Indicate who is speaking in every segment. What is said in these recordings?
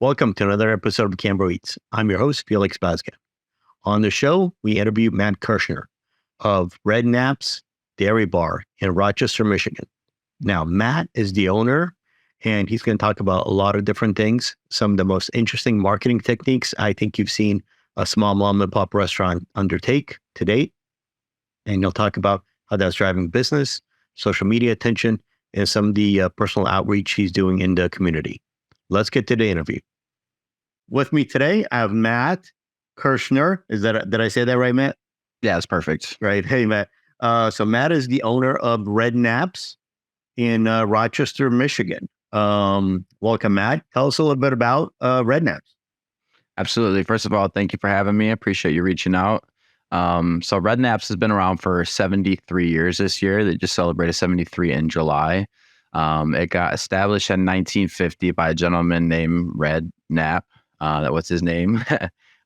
Speaker 1: Welcome to another episode of Cambro Eats. I'm your host, Felix Bazka. On the show, we interview Matt Kirschner of Red Knapp's Dairy Bar in Rochester, Michigan. Now, Matt is the owner, and he's going to talk about a lot of different things, some of the most interesting marketing techniques I think you've seen a small mom and pop restaurant undertake to date. And he'll talk about how that's driving business, social media attention, and some of the personal outreach he's doing in the community. Let's get to the interview. With me today, I have Matt Kirschner. Did I say that right, Matt?
Speaker 2: Yeah, it's perfect.
Speaker 1: Right. Hey, Matt. So Matt is the owner of Red Knapp's in Rochester, Michigan. Welcome, Matt. Tell us a little bit about Red Knapp's.
Speaker 2: Absolutely. First of all, thank you for having me. I appreciate you reaching out. So Red Knapp's has been around for 73 years this year. They just celebrated 73 in July. It got established in 1950 by a gentleman named Red Knapp. That was his name.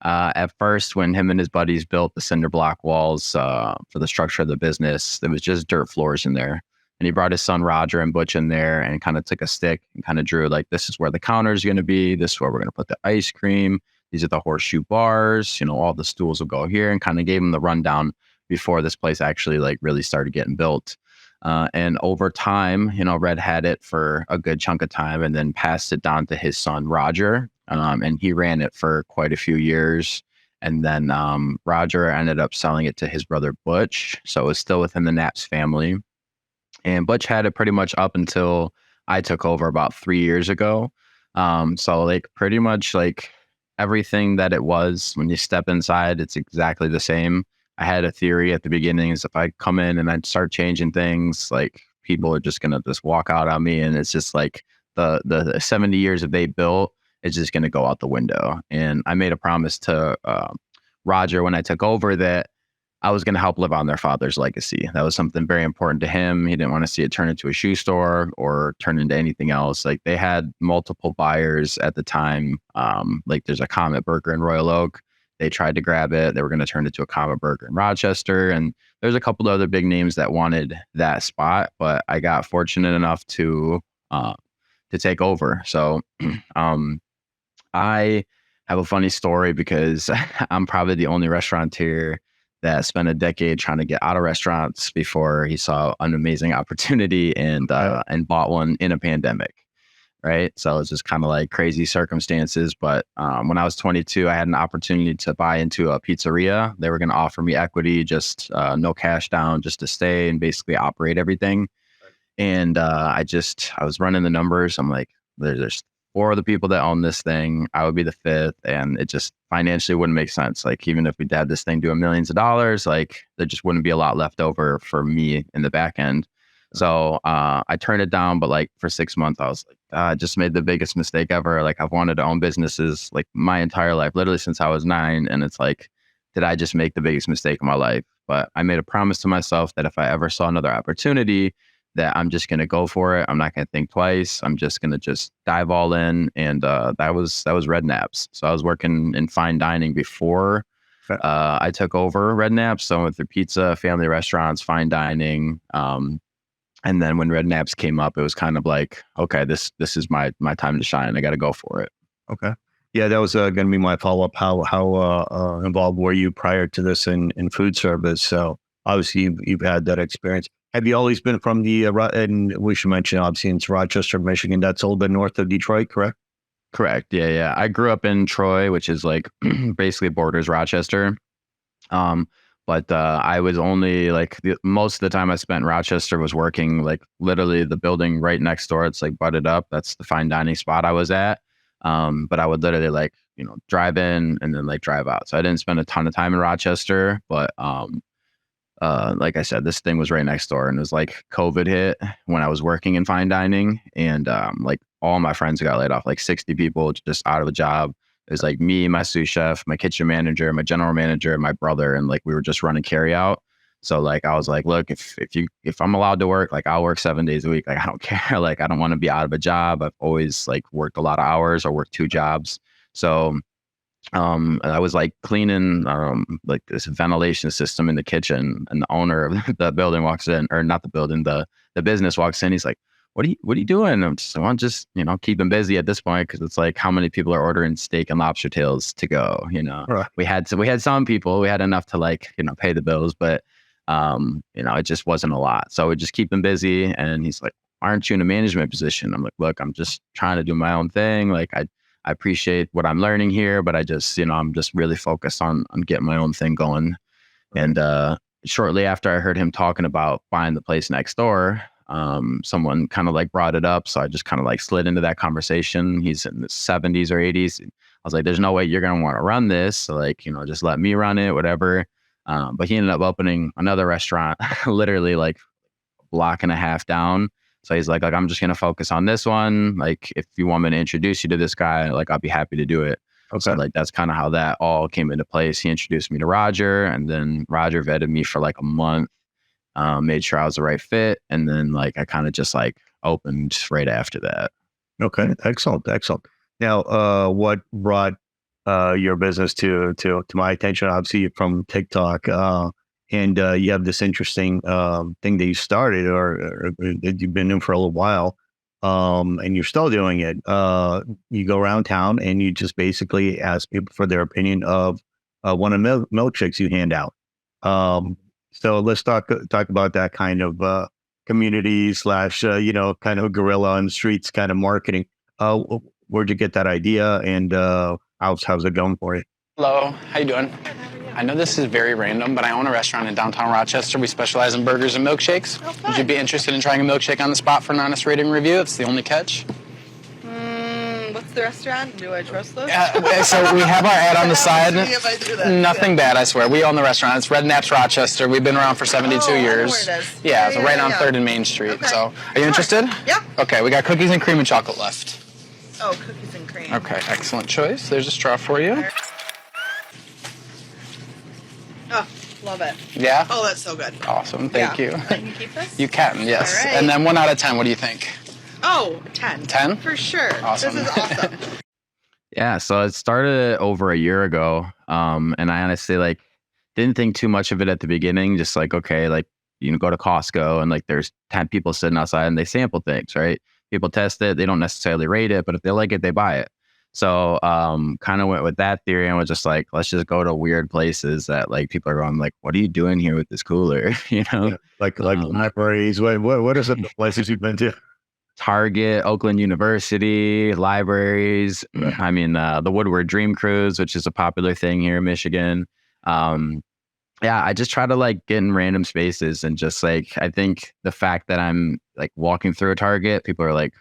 Speaker 2: At first, when him and his buddies built the cinder block walls for the structure of the business, there was just dirt floors in there. And he brought his son Roger and Butch in there and kind of took a stick and kind of drew like, this is where the counter is going to be. This is where we're going to put the ice cream. These are the horseshoe bars. You know, all the stools will go here, and kind of gave him the rundown before this place actually like really started getting built. And over time, you know, Red had it for a good chunk of time and then passed it down to his son, Roger. And he ran it for quite a few years. And then Roger ended up selling it to his brother, Butch. So it was still within the Knapp's family. And Butch had it pretty much up until I took over about 3 years ago. So like pretty much like everything that it was, when you step inside, it's exactly the same. I had a theory at the beginning is if I come in and I start changing things, like people are just going to just walk out on me. And it's just like the 70 years that they built, it's just going to go out the window. And I made a promise to Roger when I took over that I was going to help live on their father's legacy. That was something very important to him. He didn't want to see it turn into a shoe store or turn into anything else. Like they had multiple buyers at the time. Like there's a Comet Burger in Royal Oak. They tried to grab it. They were going to turn it to a Comet Burger in Rochester. And there's a couple of other big names that wanted that spot, but I got fortunate enough to take over. So I have a funny story because I'm probably the only restaurateur that spent a decade trying to get out of restaurants before he saw an amazing opportunity and bought one in a pandemic. Right. So it's just kind of like crazy circumstances. But when I was 22, I had an opportunity to buy into a pizzeria. They were going to offer me equity, just no cash down, just to stay and basically operate everything. And I was running the numbers. I'm like, there's 4 of the people that own this thing. I would be the 5th. And it just financially wouldn't make sense. Like, even if we had this thing doing millions of dollars, like there just wouldn't be a lot left over for me in the back end. So I turned it down, but like for 6 months, I was like, I just made the biggest mistake ever. Like I've wanted to own businesses like my entire life, literally since I was 9. And it's like, did I just make the biggest mistake of my life? But I made a promise to myself that if I ever saw another opportunity, that I'm just going to go for it. I'm not going to think twice. I'm just going to just dive all in. And that was Red Knapp's. So I was working in fine dining before I took over Red Knapp's. So I went through pizza, family restaurants, fine dining. And then when Red Knapp's came up, it was kind of like, okay, this is my time to shine. I got to go for it.
Speaker 1: Okay. Yeah, that was going to be my follow-up. How involved were you prior to this in food service? So obviously you've had that experience. Have you always been from and we should mention, obviously, it's Rochester, Michigan. That's a little bit north of Detroit, correct?
Speaker 2: Correct. Yeah. I grew up in Troy, which is like basically borders Rochester. But I was only like most of the time I spent in Rochester was working like literally the building right next door. It's like butted up. That's the fine dining spot I was at. But I would literally like, you know, drive in and then like drive out. So I didn't spend a ton of time in Rochester, but like I said, this thing was right next door, and it was like COVID hit when I was working in fine dining, and like all my friends got laid off, like 60 people just out of a job. It was like me, my sous chef, my kitchen manager, my general manager, and my brother, and like we were just running carry out. So like I was like, look, if I'm allowed to work, like I'll work 7 days a week. Like I don't care. Like I don't want to be out of a job. I've always like worked a lot of hours or worked 2 jobs. So I was like cleaning like this ventilation system in the kitchen, and the owner of the building walks in, or not the building, the business walks in. He's like, what are you doing? I'm just, keeping busy at this point, because it's like, how many people are ordering steak and lobster tails to go?
Speaker 1: Right.
Speaker 2: We had some people, we had enough to like, pay the bills, but it just wasn't a lot. So we just keep them busy. And he's like, aren't you in a management position? I'm like, look, I'm just trying to do my own thing. Like I appreciate what I'm learning here, but I just, I'm just really focused on getting my own thing going. And shortly after I heard him talking about buying the place next door, someone kind of like brought it up. So I just kind of like slid into that conversation. He's in the 70s or 80s. I was like, there's no way you're going to want to run this. So like, just let me run it, whatever. But he ended up opening another restaurant, literally like a block and a half down. So he's like, I'm just going to focus on this one. Like, if you want me to introduce you to this guy, like, I'll be happy to do it. Okay. So like, that's kind of how that all came into place. He introduced me to Roger, and then Roger vetted me for like a month, made sure I was the right fit. And then like, I kind of just like opened right after that.
Speaker 1: Okay. Excellent. Now, what brought your business to my attention? Obviously from TikTok, and you have this interesting thing that you started or that you've been in for a little while, and you're still doing it. You go around town and you just basically ask people for their opinion of one of the milkshakes you hand out. So let's talk about that kind of community / kind of guerrilla on the streets kind of marketing. Where'd you get that idea, and how's it going for you?
Speaker 3: Hello, how you doing? I know this is very random, but I own a restaurant in downtown Rochester. We specialize in burgers and milkshakes.
Speaker 4: Oh,
Speaker 3: would you be interested in trying a milkshake on the spot for an honest rating review? It's the only catch.
Speaker 4: What's the restaurant? Do I trust those?
Speaker 3: So we have our ad on the side.
Speaker 4: If I do that.
Speaker 3: Nothing bad, I swear. We own the restaurant. It's Red Knapp's Rochester. We've been around for 72
Speaker 4: I know
Speaker 3: years.
Speaker 4: where it is.
Speaker 3: Yeah, so right on 3rd and Main Street.
Speaker 4: Okay.
Speaker 3: So, are you interested?
Speaker 4: Yeah.
Speaker 3: Okay, we got cookies and cream and chocolate left.
Speaker 4: Oh, cookies and cream.
Speaker 3: Okay, excellent choice. There's a straw for you.
Speaker 4: Oh, love it.
Speaker 3: Yeah?
Speaker 4: Oh, that's so good.
Speaker 3: Awesome, thank you.
Speaker 4: Can you keep this?
Speaker 3: You can, yes.
Speaker 4: All right.
Speaker 3: And then 1 out of 10, what do you think?
Speaker 4: Oh, 10.
Speaker 3: 10?
Speaker 4: For sure.
Speaker 3: Awesome.
Speaker 4: This is awesome.
Speaker 2: Yeah, so it started over a year ago, and I honestly like didn't think too much of it at the beginning. Just like, okay, like go to Costco and like there's 10 people sitting outside and they sample things, right? People test it, they don't necessarily rate it, but if they like it, they buy it. So kind of went with that theory and was just like, let's just go to weird places that like people are going like, what are you doing here with this cooler?
Speaker 1: Yeah, like libraries. What are some of the places you've been to?
Speaker 2: Target, Oakland University, libraries. I mean, the Woodward Dream Cruise, which is a popular thing here in Michigan. I just try to like get in random spaces, and just like, I think the fact that I'm like walking through a Target, people are like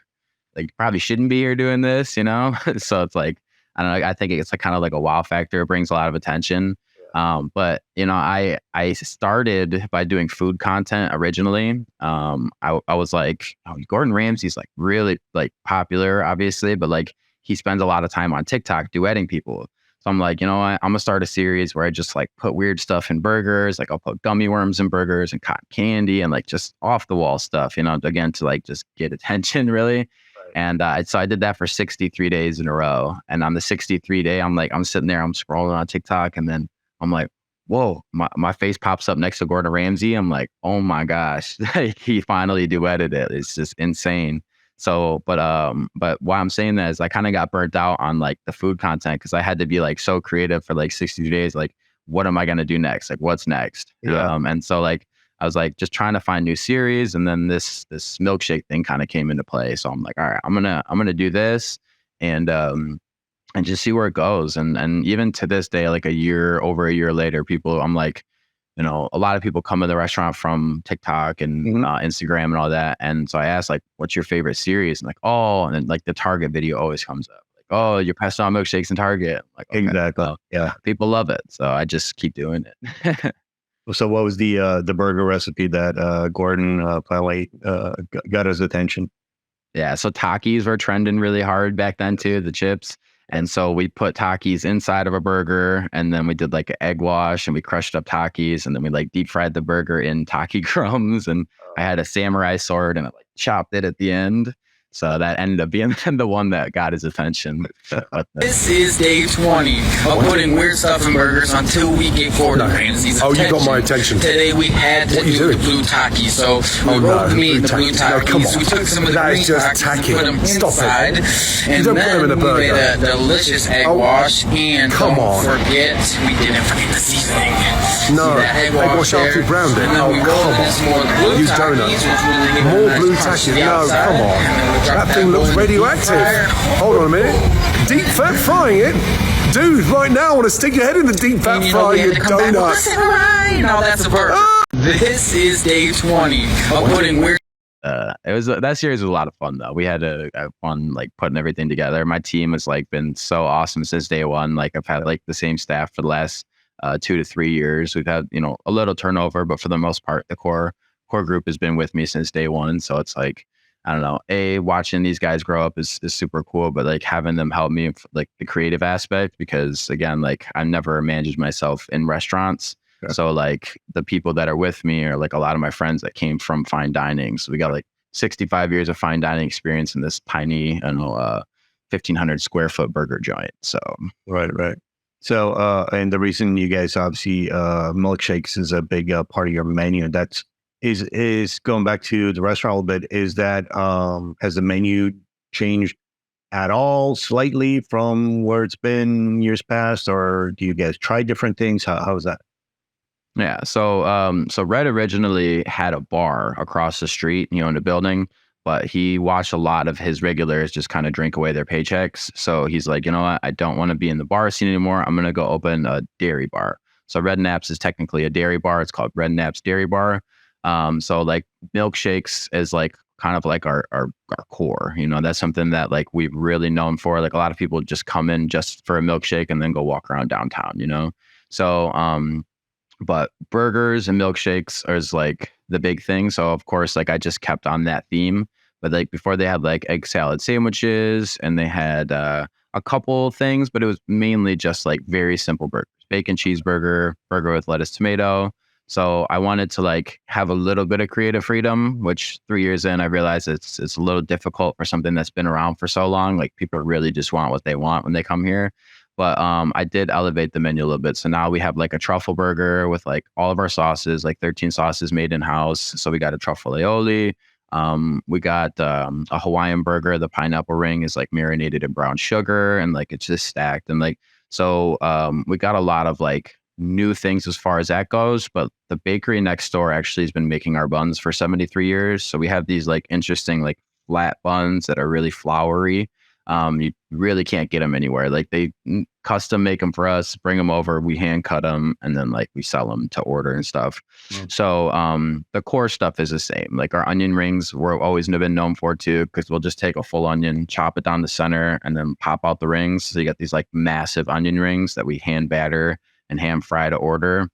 Speaker 2: probably shouldn't be here doing this, So it's like, I don't know, I think it's like kind of like a wow factor. It brings a lot of attention. But I started by doing food content originally. I was like, oh, Gordon Ramsay's like really like popular, obviously, but like he spends a lot of time on TikTok duetting people. So I'm like, you know what? I'm gonna start a series where I just like put weird stuff in burgers. Like I'll put gummy worms in burgers and cotton candy and like just off the wall stuff, again, to like just get attention really. And so I did that for 63 days in a row. And on the 63 day, I'm sitting there, I'm scrolling on TikTok, and then I'm like, whoa, my face pops up next to Gordon Ramsay. I'm like, oh my gosh, he finally duetted it. It's just insane. So, but why I'm saying that is I kind of got burnt out on like the food content, because I had to be like so creative for like 60 days. Like, what am I going to do next? Like, what's next?
Speaker 1: Yeah.
Speaker 2: And so like, I was like just trying to find new series, and then this milkshake thing kind of came into play. So I'm like, all right, I'm gonna do this, and just see where it goes. And even to this day, like over a year later, I'm like, a lot of people come to the restaurant from TikTok and Instagram and all that. And so I asked like, what's your favorite series? And like, oh, and then like the Target video always comes up. Like, oh, you're passing on milkshakes in Target. I'm like, okay,
Speaker 1: exactly.
Speaker 2: well,
Speaker 1: yeah.
Speaker 2: People love it. So I just keep doing it.
Speaker 1: So what was the burger recipe that Gordon finally got his attention?
Speaker 2: Yeah, so Takis were trending really hard back then too, the chips. And so we put Takis inside of a burger, and then we did like an egg wash, and we crushed up Takis, and then we like deep fried the burger in Taki crumbs, and I had a samurai sword and I like chopped it at the end. So that ended up being the one that got his attention. But
Speaker 5: This is day 20 of putting weird stuff in burgers until we get Gordon Ramsay's attention.
Speaker 6: Oh, you got my attention.
Speaker 5: Today we had to do the blue taki. So we rolled the meat in the blue takis. We took some of the green takis and put them inside. And then we made a delicious egg wash. And don't forget, we didn't forget the seasoning.
Speaker 6: No,
Speaker 5: that egg wash
Speaker 6: after you browned it.
Speaker 5: And then we rolled in some more blue
Speaker 6: Use
Speaker 5: takis,
Speaker 6: donut.
Speaker 5: which really give it a
Speaker 6: More
Speaker 5: nice
Speaker 6: blue
Speaker 5: crunch to
Speaker 6: takis.
Speaker 5: the
Speaker 6: No,
Speaker 5: outside.
Speaker 6: come on.
Speaker 5: And then we drop
Speaker 6: That thing looks
Speaker 5: bowl in the
Speaker 6: radioactive.
Speaker 5: fryer.
Speaker 6: Hold on a minute. Deep fat frying it? Dude, right now I want to stick your head in the deep fat fryer, you donut.
Speaker 5: No, that's a burger. This is day 20 of putting weird.
Speaker 2: that series was a lot of fun though. We had a fun like putting everything together. My team has like been so awesome since day one. Like I've had like the same staff for the last 2 to 3 years. We've had a little turnover, but for the most part, the core group has been with me since day one. So it's like, I don't know, watching these guys grow up is super cool, but like having them help me like the creative aspect, because again, like I never managed myself in restaurants. Yeah. So like the people that are with me are like a lot of my friends that came from fine dining. So we got like 65 years of fine dining experience in this tiny, 1,500 square foot burger joint. So
Speaker 1: right. So and the reason you guys obviously milkshakes is a big part of your menu. That's is going back to the restaurant a little bit. Is that has the menu changed at all, slightly from where it's been years past, or do you guys try different things? How is that?
Speaker 2: Yeah. So Red originally had a bar across the street, in the building, but he watched a lot of his regulars just kind of drink away their paychecks. So he's like, you know what? I don't want to be in the bar scene anymore. I'm going to go open a dairy bar. So Red Knapp's is technically a dairy bar. It's called Red Knapp's Dairy Bar. So like milkshakes is like kind of like our core, that's something that like we've really known for. Like a lot of people just come in just for a milkshake and then go walk around downtown, So, but burgers and milkshakes is like the big thing. So of course, like I just kept on that theme, but like before they had like egg salad sandwiches and they had a couple things, but it was mainly just like very simple burgers, bacon cheeseburger, burger with lettuce, tomato. So I wanted to like have a little bit of creative freedom, which 3 years in, I realized it's a little difficult for something that's been around for so long. Like people really just want what they want when they come here. But I did elevate the menu a little bit. So now we have like a truffle burger with like all of our sauces, like 13 sauces made in-house. So we got a truffle aioli. We got a Hawaiian burger. The pineapple ring is like marinated in brown sugar and like it's just stacked. And like, so we got a lot of like new things as far as that goes, but the bakery next door actually has been making our buns for 73 years. So we have these like interesting like flat buns that are really floury. You really can't get them anywhere. Like they custom make them for us, bring them over, we hand cut them, and then like we sell them to order and stuff. So the core stuff is the same. Like our onion rings, we're always been known for too, because we'll just take a full onion, chop it down the center, and then pop out the rings. So you got these like massive onion rings that we hand batter and ham fry to order.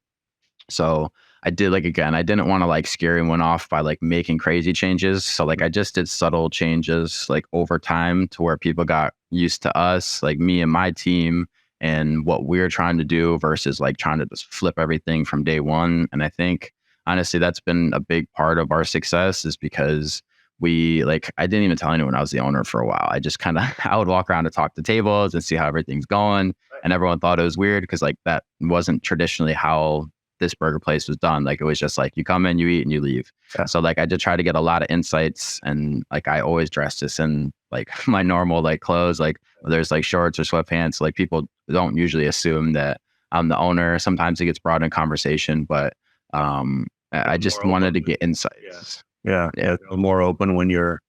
Speaker 2: So I did like, again, I didn't want to like scare anyone off by like making crazy changes. So like I just did subtle changes like over time to where people got used to us, like me and my team and what we're trying to do versus like trying to just flip everything from day one. And I think honestly, that's been a big part of our success is because I didn't even tell anyone I was the owner for a while. I just kind of, I would walk around and talk to tables and see how everything's going. And everyone thought it was weird because like that wasn't traditionally how this burger place was done. Like it was just like you come in, you eat, and you leave. Yeah. So like I did try to get a lot of insights, and like I always dress this in like my normal like clothes, like there's like shorts or sweatpants. So, like people don't usually assume that I'm the owner. Sometimes it gets brought in conversation, but I just wanted to get insights.
Speaker 1: Yeah. More open when you're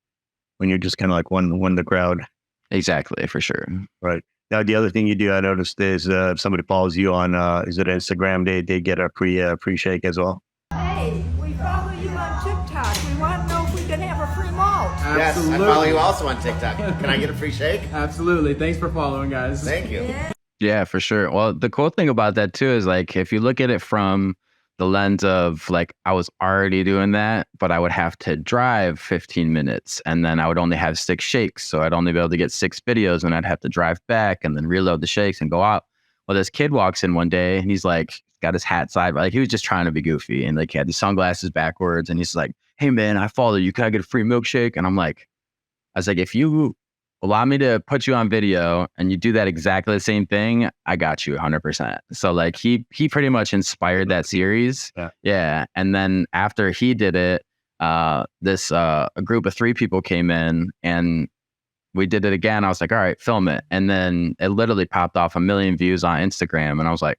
Speaker 1: just kind of like one the crowd.
Speaker 2: Exactly, for sure.
Speaker 1: Right. Now, the other thing you do, I noticed, is if somebody follows you on, is it Instagram, they get a free shake as well?
Speaker 7: Hey, we follow you on TikTok. We want to know if we can have a free malt.
Speaker 8: Absolutely. Yes, I follow you also on TikTok. Can I get a free shake?
Speaker 9: Absolutely. Thanks for following, guys.
Speaker 8: Thank you.
Speaker 2: Yeah, for sure. Well, the cool thing about that too is like if you look at it from the lens of like I was already doing that, but I would have to drive 15 minutes and then I would only have 6 shakes. So I'd only be able to get 6 videos and I'd have to drive back and then reload the shakes and go out. Well, this kid walks in one day and he's like, got his hat side, like he was just trying to be goofy and like he had these sunglasses backwards and he's like, hey man, I follow you. Can I get a free milkshake? And I'm like, was like, if you allow me to put you on video and you do that exactly the same thing, I got you 100%. So like he pretty much inspired that series. Yeah. And then after he did it, a group of 3 people came in and we did it again. I was like, all right, film it. And then it literally popped off 1 million views on Instagram. And I was like,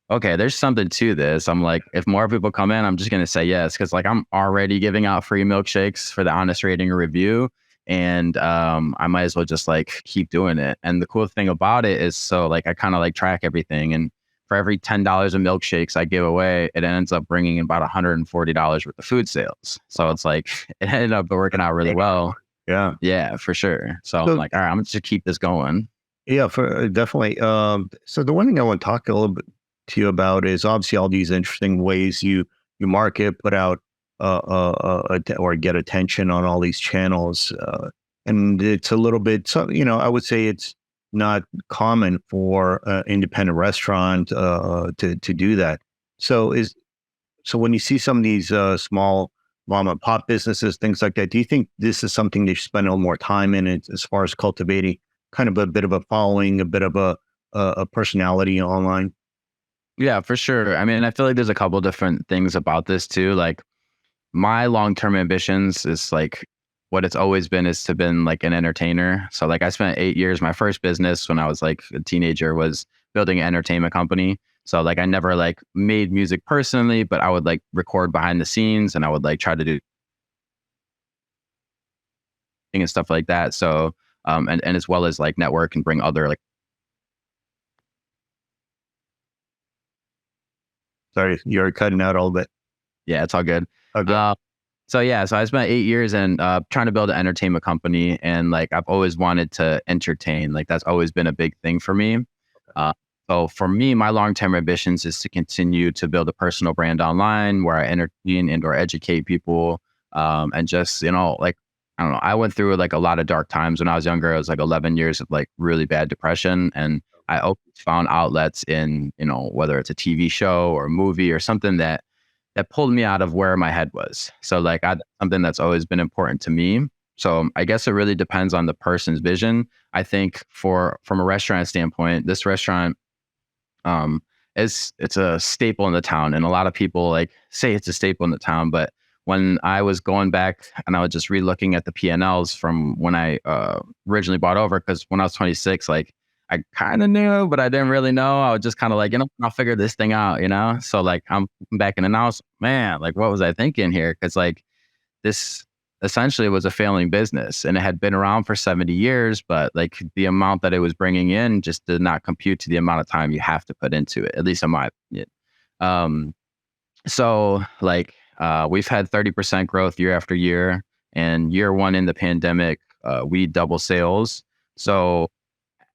Speaker 2: okay, there's something to this. I'm like, if more people come in, I'm just going to say yes. Cause like I'm already giving out free milkshakes for the honest rating or review. And I might as well just like keep doing it. And the cool thing about it is, so like I kind of like track everything. And for every $10 of milkshakes I give away, it ends up bringing in about $140 worth of food sales. So it's like, it ended up working out really well. Yeah, for sure. So I'm like, all right, I'm just keep this going.
Speaker 1: Yeah, definitely. So the one thing I want to talk a little bit to you about is obviously all these interesting ways you market, put out, or get attention on all these channels. And it's a little bit, so, I would say it's not common for an independent restaurant to do that. So when you see some of these small mom and pop businesses, things like that, do you think this is something they should spend a little more time in as far as cultivating kind of a bit of a following, a bit of a personality online?
Speaker 2: Yeah, for sure. I mean, I feel like there's a couple different things about this too. Like my long-term ambitions is like what it's always been is to been like an entertainer. So like I spent 8 years, my first business when I was like a teenager was building an entertainment company. So like I never like made music personally, but I would like record behind the scenes and I would like try to do and stuff like that. So and as well as like network and bring other like.
Speaker 1: Sorry, you're cutting out a little bit.
Speaker 2: Yeah, it's all good.
Speaker 1: Okay.
Speaker 2: So I spent 8 years and trying to build an entertainment company, and like I've always wanted to entertain. Like that's always been a big thing for me. So for me, my long-term ambitions is to continue to build a personal brand online where I entertain and or educate people, and just like I don't know. I went through like a lot of dark times when I was younger. It was like 11 years of like really bad depression, and I always found outlets in whether it's a TV show or a movie or something that pulled me out of where my head was. So like something that's always been important to me. So I guess it really depends on the person's vision. I think from a restaurant standpoint, this restaurant it's a staple in the town, and a lot of people like say it's a staple in the town. But when I was going back and I was just re-looking at the P&Ls from when I originally bought over, because when I was 26, like I kind of knew, but I didn't really know. I was just kind of like, I'll figure this thing out, So like I'm back in the house, man, like what was I thinking here? Because like this essentially was a failing business, and it had been around for 70 years, but like the amount that it was bringing in just did not compute to the amount of time you have to put into it, at least in my opinion. So like we've had 30% growth year after year, and year one in the pandemic, we double sales. So,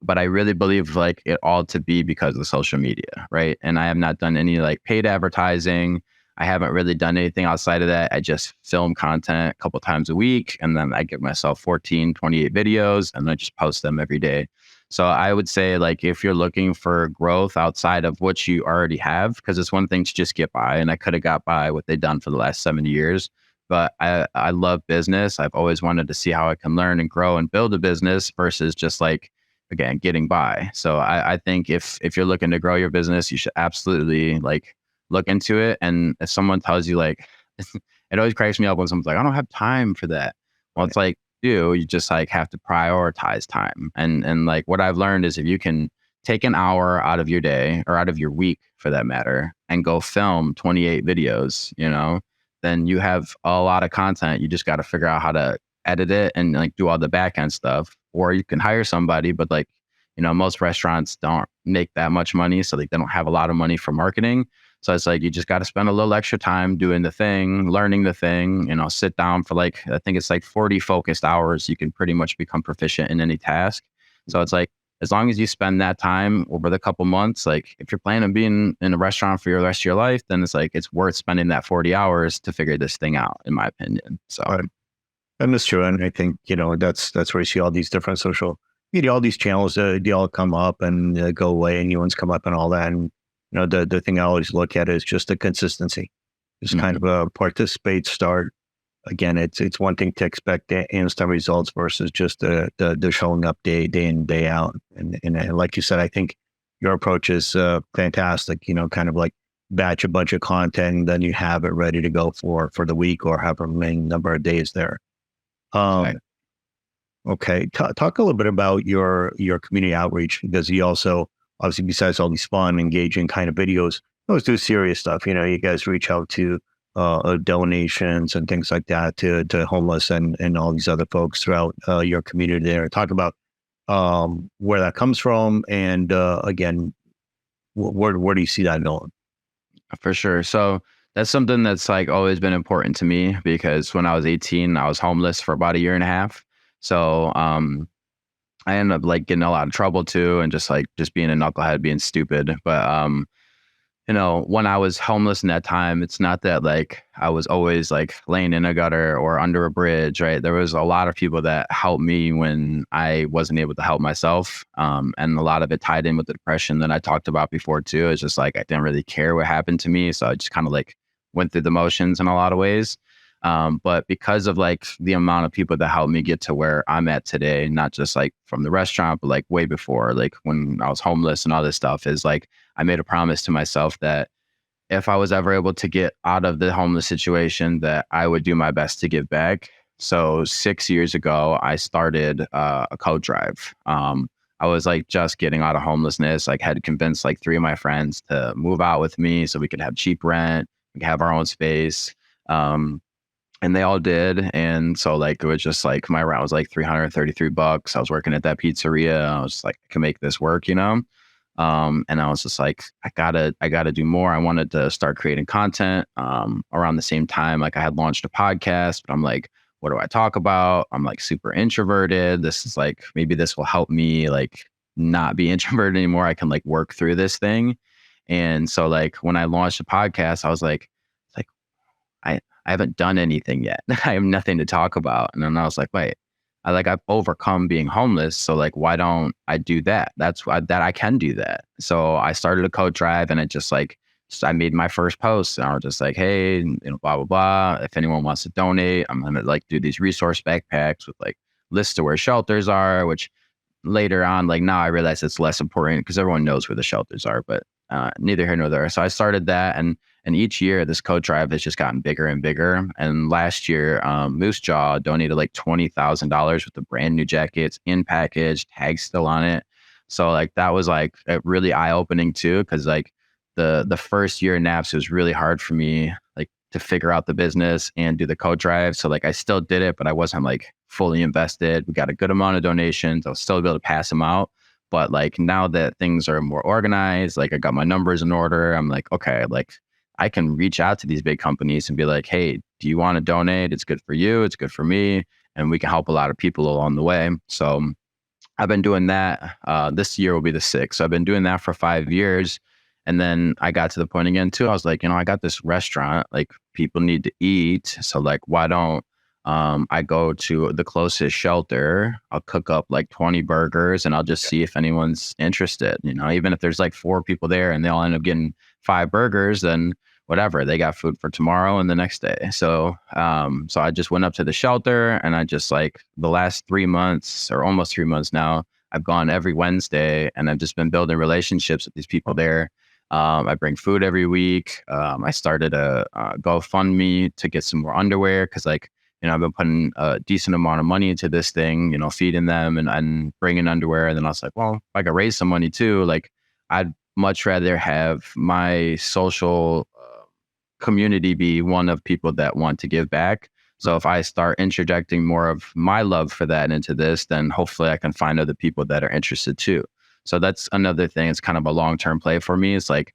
Speaker 2: but I really believe like it all to be because of social media, right? And I have not done any like paid advertising. I haven't really done anything outside of that. I just film content a couple times a week, and then I give myself 14, 28 videos, and I just post them every day. So I would say like if you're looking for growth outside of what you already have, because it's one thing to just get by, and I could have got by what they've done for the last 70 years. But I love business. I've always wanted to see how I can learn and grow and build a business versus just like, again, getting by. So I think if you're looking to grow your business, you should absolutely like look into it. And if someone tells you like, it always cracks me up when someone's like, I don't have time for that. Well, it's like, you just like have to prioritize time. And like what I've learned is if you can take an hour out of your day or out of your week for that matter and go film 28 videos, then you have a lot of content. You just got to figure out how to edit it and like do all the back end stuff, or you can hire somebody, but like, most restaurants don't make that much money. So like they don't have a lot of money for marketing. So it's like, you just got to spend a little extra time doing the thing, learning the thing, sit down for like, I think it's like 40 focused hours. You can pretty much become proficient in any task. So it's like, as long as you spend that time over the couple months, like if you're planning on being in a restaurant for the rest of your life, then it's like, it's worth spending that 40 hours to figure this thing out, in my opinion. So.
Speaker 1: Right. And that's true. And I think, that's where you see all these different social media, all these channels, they all come up and go away, and new ones come up and all that. And, the thing I always look at is just the consistency. Just kind of participate, start, again, it's one thing to expect the instant results versus just the showing up day in, day out. And like you said, I think your approach is fantastic, kind of like batch a bunch of content, and then you have it ready to go for the week or have a main number of days there.
Speaker 2: Right.
Speaker 1: Okay. Talk a little bit about your community outreach, because you also, obviously, besides all these fun, engaging kind of videos, you always do serious stuff. You guys reach out to donations and things like that to homeless and all these other folks throughout your community there. Talk about where that comes from, and again, where do you see that going?
Speaker 2: For sure. So that's something that's like always been important to me, because when I was 18, I was homeless for about a year and a half. So I ended up like getting a lot of trouble too, and just being a knucklehead, being stupid. But when I was homeless in that time, it's not that like I was always like laying in a gutter or under a bridge, right? There was a lot of people that helped me when I wasn't able to help myself. And a lot of it tied in with the depression that I talked about before too. It's just like I didn't really care what happened to me. So I just kind of like went through the motions in a lot of ways. But because of like the amount of people that helped me get to where I'm at today, not just like from the restaurant, but like way before, like when I was homeless and all this stuff, is like I made a promise to myself that if I was ever able to get out of the homeless situation, that I would do my best to give back. So 6 years ago, I started a coat drive. I was like just getting out of homelessness, like had convinced like 3 of my friends to move out with me so we could have cheap rent, we could have our own space. And they all did. And so like, it was just like, my rent was like $333. I was working at that pizzeria. I was like, I can make this work, And I was just like, I gotta do more. I wanted to start creating content. Around the same time, like I had launched a podcast, but I'm like, what do I talk about? I'm like super introverted. This is like, maybe this will help me like not be introverted anymore. I can like work through this thing. And so like, when I launched a podcast, I was like, I haven't done anything yet. I have nothing to talk about. And then I was like, wait, I've overcome being homeless. So like, why don't I do that? That's why that I can do that. So I started a coat drive, and it just like, I made my first post, and I was just like, hey, blah, blah, blah. If anyone wants to donate, I'm going to like do these resource backpacks with like lists of where shelters are, which later on, like now I realize it's less important because everyone knows where the shelters are, but neither here nor there. So I started that, and each year this coat drive has just gotten bigger and bigger. And last year, Moose Jaw donated like $20,000 with the brand new jackets in package, tags still on it. So like that was like really eye opening too, because like the first year in Knapp's, it was really hard for me like to figure out the business and do the coat drive. So like I still did it, but I wasn't like fully invested. We got a good amount of donations. I was still able to pass them out. But like now that things are more organized, like I got my numbers in order, I'm like, okay, like I can reach out to these big companies and be like, hey, do you want to donate? It's good for you. It's good for me. And we can help a lot of people along the way. So I've been doing that. This year will be the 6th. So I've been doing that for 5 years. And then I got to the point again too. I was like, I got this restaurant, like people need to eat. So like, why don't I go to the closest shelter, I'll cook up like 20 burgers, and I'll just see if anyone's interested. Even if there's like 4 people there and they all end up getting 5 burgers, then whatever, they got food for tomorrow and the next day. So I just went up to the shelter, and I just like the last 3 months or almost 3 months now, I've gone every Wednesday, and I've just been building relationships with these people there. I bring food every week. I started a GoFundMe to get some more underwear, because like, I've been putting a decent amount of money into this thing, feeding them and bringing underwear. And then I was like, well, if I could raise some money too, like I'd much rather have my social community be one of people that want to give back. So if I start interjecting more of my love for that into this, then hopefully I can find other people that are interested too. So that's another thing. It's kind of a long-term play for me. It's like,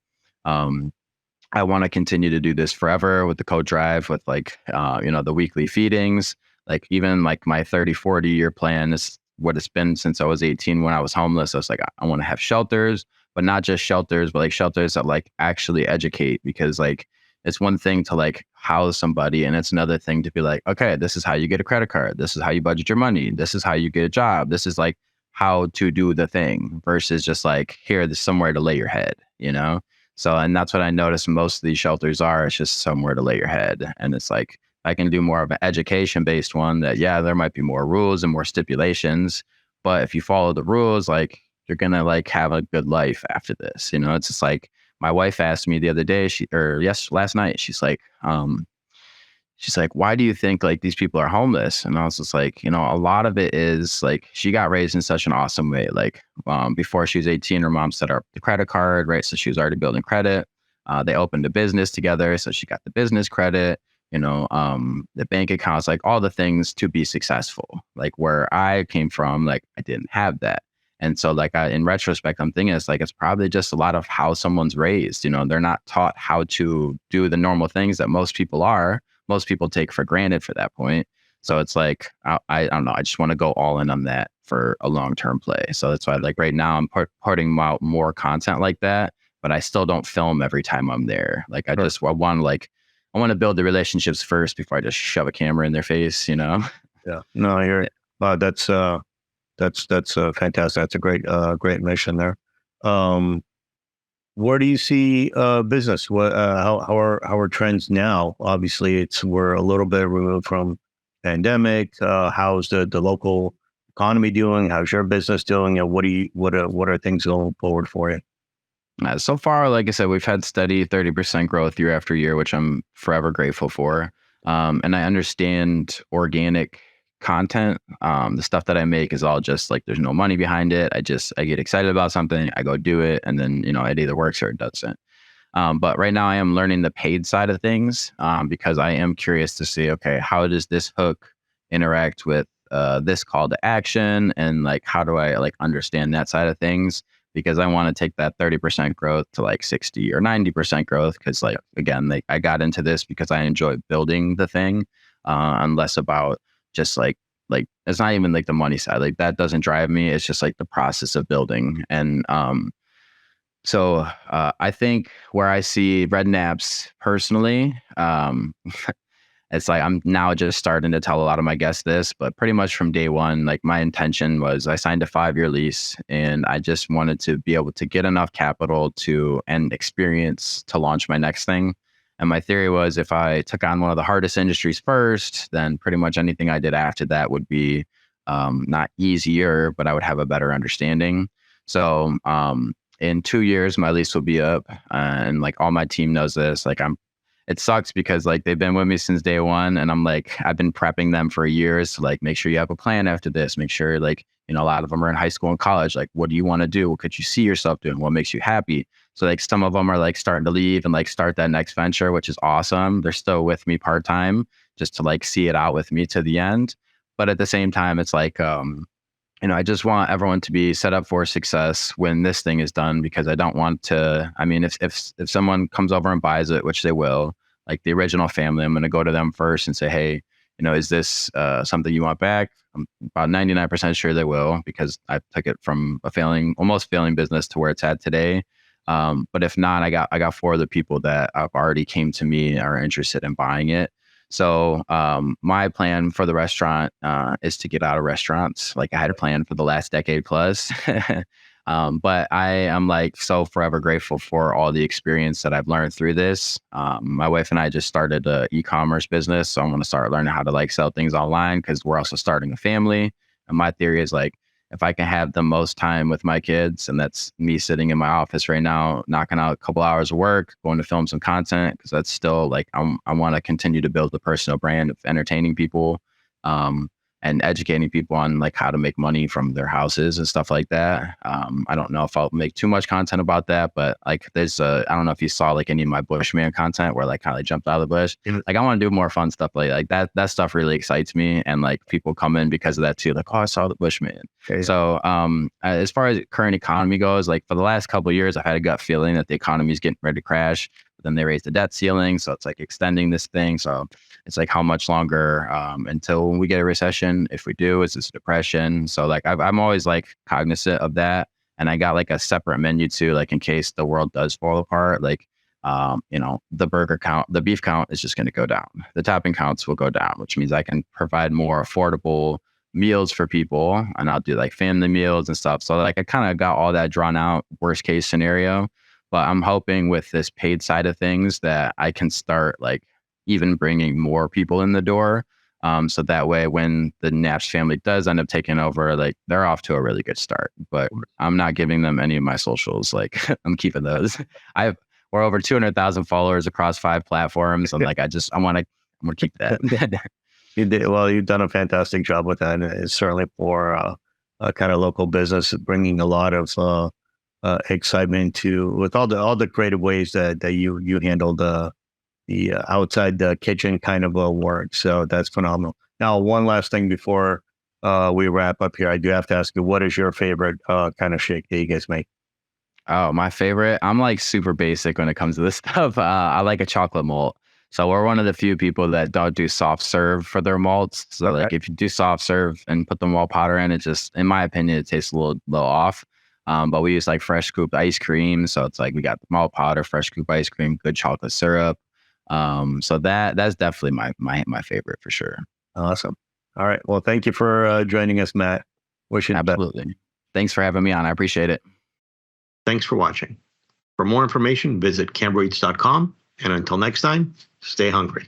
Speaker 2: I want to continue to do this forever with the coat drive, with like, the weekly feedings, like even like my 30, 40 year plan is what it's been since I was 18 when I was homeless. I was like, I want to have shelters, but not just shelters, but like shelters that like actually educate, because like it's one thing to like house somebody, and it's another thing to be like, okay, this is how you get a credit card. This is how you budget your money. This is how you get a job. This is like how to do the thing, versus just like, here, there's somewhere to lay your head, So, and that's what I noticed most of these shelters are. It's just somewhere to lay your head. And it's like, I can do more of an education based one that, yeah, there might be more rules and more stipulations, but if you follow the rules, like you're going to like have a good life after this. You know, it's just like my wife asked me the other day, last night, she's like, why do you think like these people are homeless? And I was just like, you know, a lot of it is like she got raised in such an awesome way. Like before she was 18, her mom set up the credit card, right? So she was already building credit. They opened a business together. So she got the business credit, you know, the bank accounts, like all the things to be successful. Like where I came from, like I didn't have that. And so like in retrospect, I'm thinking it's probably just a lot of how someone's raised. You know, they're not taught how to do the normal things that most people are. Most people take for granted for that point. So it's like, I don't know. I just want to go all in on that for a long-term play. So that's why like right now I'm putting out more content like that, but I still don't film every time I'm there. Like I want to build the relationships first before I just shove a camera in their face, you know?
Speaker 1: Yeah. No, I hear it. That's fantastic. That's a great mission there. Where do you see business? What how are trends now? Obviously, we're a little bit removed from pandemic. How's the local economy doing? How's your business doing? And what are things going forward for you?
Speaker 2: So far, like I said, we've had steady 30% growth year after year, which I'm forever grateful for. And I understand organic content. The stuff that I make is all just like, there's no money behind it. I get excited about something, I go do it, and then, you know, it either works or it doesn't. But right now I am learning the paid side of things because I am curious to see, okay, how does this hook interact with this call to action? And like, how do I like understand that side of things? Because I want to take that 30% growth to like 60 or 90% growth. Cause like, again, like I got into this because I enjoy building the thing and less about just like it's not even like the money side, like that doesn't drive me. It's just like the process of building. And so I think where I see Red Knapp's personally, it's like I'm now just starting to tell a lot of my guests this, but pretty much from day one, like my intention was I signed a 5-year lease and I just wanted to be able to get enough capital and experience to launch my next thing. And my theory was if I took on one of the hardest industries first, then pretty much anything I did after that would be not easier, but I would have a better understanding. So in 2 years, my lease will be up, and like all my team knows this. Like it sucks because like they've been with me since day one, and I'm like I've been prepping them for years to like make sure you have a plan after this. Make sure like, you know, a lot of them are in high school and college. Like, what do you want to do? What could you see yourself doing? What makes you happy? So like some of them are like starting to leave and like start that next venture, which is awesome. They're still with me part-time just to like see it out with me to the end. But at the same time, it's like, you know, I just want everyone to be set up for success when this thing is done, because I don't want to, I mean, if someone comes over and buys it, which they will, like the original family, I'm going to go to them first and say, hey, you know, is this something you want back? I'm about 99% sure they will, because I took it from a almost failing business to where it's at today. But if not, I got 4 other people that have already came to me are interested in buying it. So my plan for the restaurant is to get out of restaurants. Like I had a plan for the last decade plus. But I am like so forever grateful for all the experience that I've learned through this. My wife and I just started an e-commerce business. So I'm going to start learning how to like sell things online, because we're also starting a family. And my theory is like, if I can have the most time with my kids, and that's me sitting in my office right now, knocking out a couple hours of work, going to film some content, because that's still like, I want to continue to build the personal brand of entertaining people and educating people on like how to make money from their houses and stuff like that. I don't know if I'll make too much content about that, but like there's I don't know if you saw like any of my Bushman content where like kind of jumped out of the bush. Like I want to do more fun stuff like that. That stuff really excites me, and like people come in because of that too. Like, oh, I saw the Bushman. Okay. So as far as current economy goes, like for the last couple of years, I've had a gut feeling that the economy is getting ready to crash. But then they raised the debt ceiling, so it's like extending this thing. So it's like how much longer until we get a recession? If we do, is this a depression? So like I'm always like cognizant of that, and I got like a separate menu too, like in case the world does fall apart. Like you know, the burger count, the beef count is just going to go down. The topping counts will go down, which means I can provide more affordable meals for people, and I'll do like family meals and stuff. So like I kind of got all that drawn out, worst case scenario. But I'm hoping with this paid side of things that I can start like even bringing more people in the door. So that way, when the Knapp's family does end up taking over, like they're off to a really good start. But I'm not giving them any of my socials. Like I'm keeping those. We're over 200,000 followers across 5 platforms. I'm like, I'm gonna keep that.
Speaker 1: You did well. You've done a fantastic job with that, and it's certainly for a kind of local business, bringing a lot of excitement to with all the creative ways that you handle the outside the kitchen kind of work. So that's phenomenal. Now, one last thing before we wrap up here, I do have to ask you, what is your favorite kind of shake that you guys make?
Speaker 2: Oh, my favorite. I'm like super basic when it comes to this stuff. I like a chocolate malt. So we're one of the few people that don't do soft serve for their malts. So like if you do soft serve and put the malt powder in, it just, in my opinion, it tastes a little off. But we use like fresh scooped ice cream. So it's like we got the malt powder, fresh scooped ice cream, good chocolate syrup. So that's definitely my favorite for sure.
Speaker 1: Awesome. All right. Well, thank you for joining us, Matt. Wishing you the best.
Speaker 2: Absolutely. Thanks for having me on. I appreciate it.
Speaker 1: Thanks for watching. For more information, visit cambroeats.com. And until next time, stay hungry.